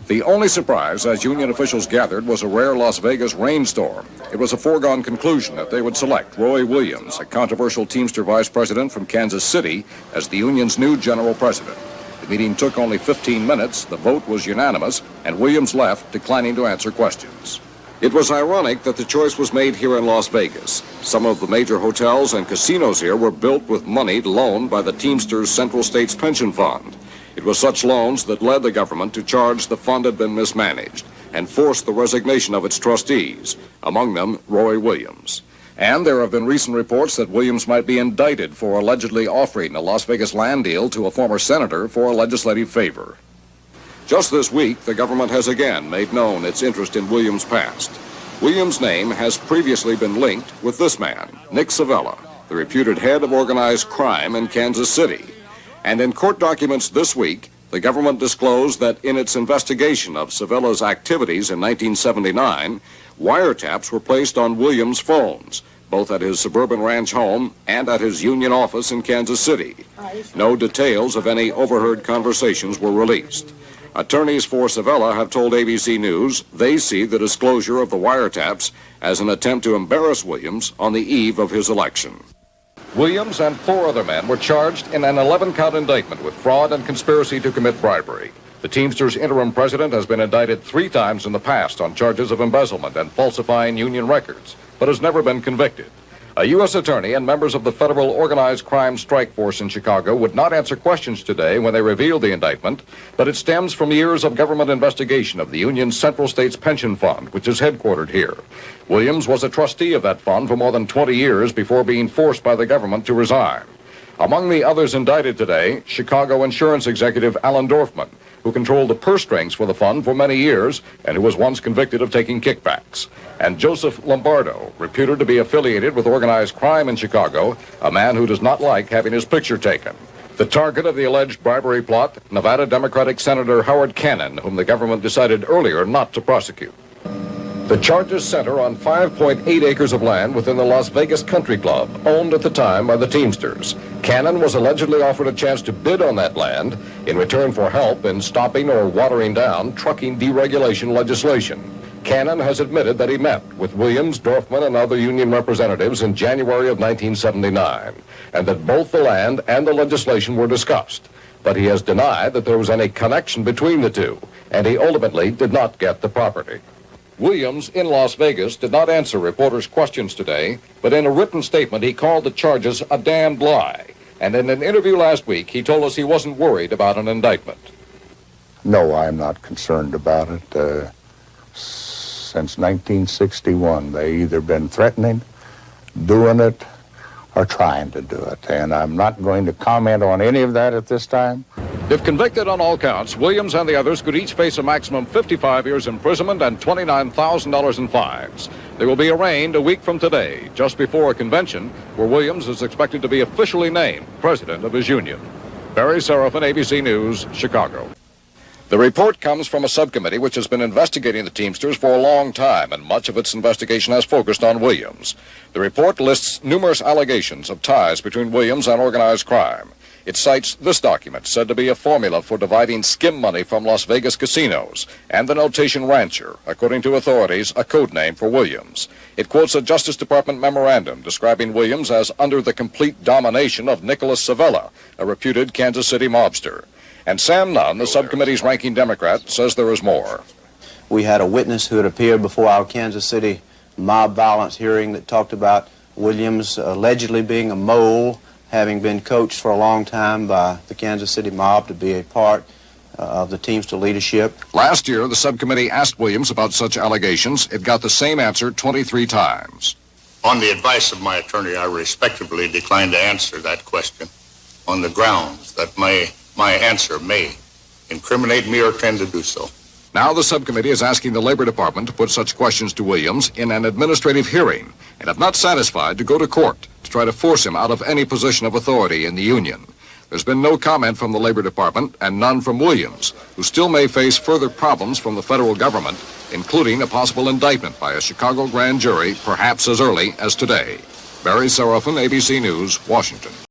The only surprise, as union officials gathered, was a rare Las Vegas rainstorm. It was a foregone conclusion that they would select Roy Williams, a controversial Teamster vice president from Kansas City, as the union's new general president. The meeting took only 15 minutes, the vote was unanimous, and Williams left, declining to answer questions. It was ironic that the choice was made here in Las Vegas. Some of the major hotels and casinos here were built with money loaned by the Teamsters Central States Pension Fund. It was such loans that led the government to charge the fund had been mismanaged and forced the resignation of its trustees, among them Roy Williams. And there have been recent reports that Williams might be indicted for allegedly offering a Las Vegas land deal to a former senator for a legislative favor. Just this week, the government has again made known its interest in Williams' past. Williams' name has previously been linked with this man, Nick Savella, the reputed head of organized crime in Kansas City. And in court documents this week, the government disclosed that in its investigation of Savella's activities in 1979, wiretaps were placed on Williams' phones, both at his suburban ranch home and at his union office in Kansas City. No details of any overheard conversations were released. Attorneys for Savella have told ABC News they see the disclosure of the wiretaps as an attempt to embarrass Williams on the eve of his election. Williams and 4 other men were charged in an 11-count indictment with fraud and conspiracy to commit bribery. The Teamsters interim president has been indicted 3 times in the past on charges of embezzlement and falsifying union records, but has never been convicted. A U.S. attorney and members of the federal organized crime strike force in Chicago would not answer questions today when they revealed the indictment, but it stems from years of government investigation of the union's Central States Pension Fund, which is headquartered here. Williams was a trustee of that fund for more than 20 years before being forced by the government to resign. Among the others indicted today, Chicago insurance executive Alan Dorfman, who controlled the purse strings for the fund for many years and who was once convicted of taking kickbacks, and Joseph Lombardo, reputed to be affiliated with organized crime in Chicago, a man who does not like having his picture taken. The target of the alleged bribery plot, Nevada Democratic Senator Howard Cannon, whom the government decided earlier not to prosecute. The charges center on 5.8 acres of land within the Las Vegas Country Club, owned at the time by the Teamsters. Cannon was allegedly offered a chance to bid on that land in return for help in stopping or watering down trucking deregulation legislation. Cannon has admitted that he met with Williams, Dorfman, and other union representatives in January of 1979, and that both the land and the legislation were discussed. But he has denied that there was any connection between the two, and he ultimately did not get the property. Williams in Las Vegas did not answer reporters' questions today, but in a written statement he called the charges a damned lie. And in an interview last week, he told us he wasn't worried about an indictment. No, I'm not concerned about it. Since 1961, they either been threatening, doing it, or trying to do it. And I'm not going to comment on any of that at this time. If convicted on all counts, Williams and the others could each face a maximum 55 years imprisonment and $29,000 in fines. They will be arraigned a week from today, just before a convention where Williams is expected to be officially named president of his union. Barry Seraphin, ABC News, Chicago. The report comes from a subcommittee which has been investigating the Teamsters for a long time, and much of its investigation has focused on Williams. The report lists numerous allegations of ties between Williams and organized crime. It cites this document, said to be a formula for dividing skim money from Las Vegas casinos, and the notation rancher, according to authorities, a code name for Williams. It quotes a Justice Department memorandum describing Williams as under the complete domination of Nicholas Savella, a reputed Kansas City mobster. And Sam Nunn, the subcommittee's ranking Democrat, says there is more. We had a witness who had appeared before our Kansas City mob violence hearing that talked about Williams allegedly being a mole, having been coached for a long time by the Kansas City mob to be a part of the Teamster leadership. Last year, the subcommittee asked Williams about such allegations. It got the same answer 23 times. On the advice of my attorney, I respectfully declined to answer that question on the grounds that my answer may incriminate me or tend to do so. Now the subcommittee is asking the Labor Department to put such questions to Williams in an administrative hearing, and if not satisfied, to go to court to try to force him out of any position of authority in the union. There's been no comment from the Labor Department and none from Williams, who still may face further problems from the federal government, including a possible indictment by a Chicago grand jury, perhaps as early as today. Barry Seraphin, ABC News, Washington.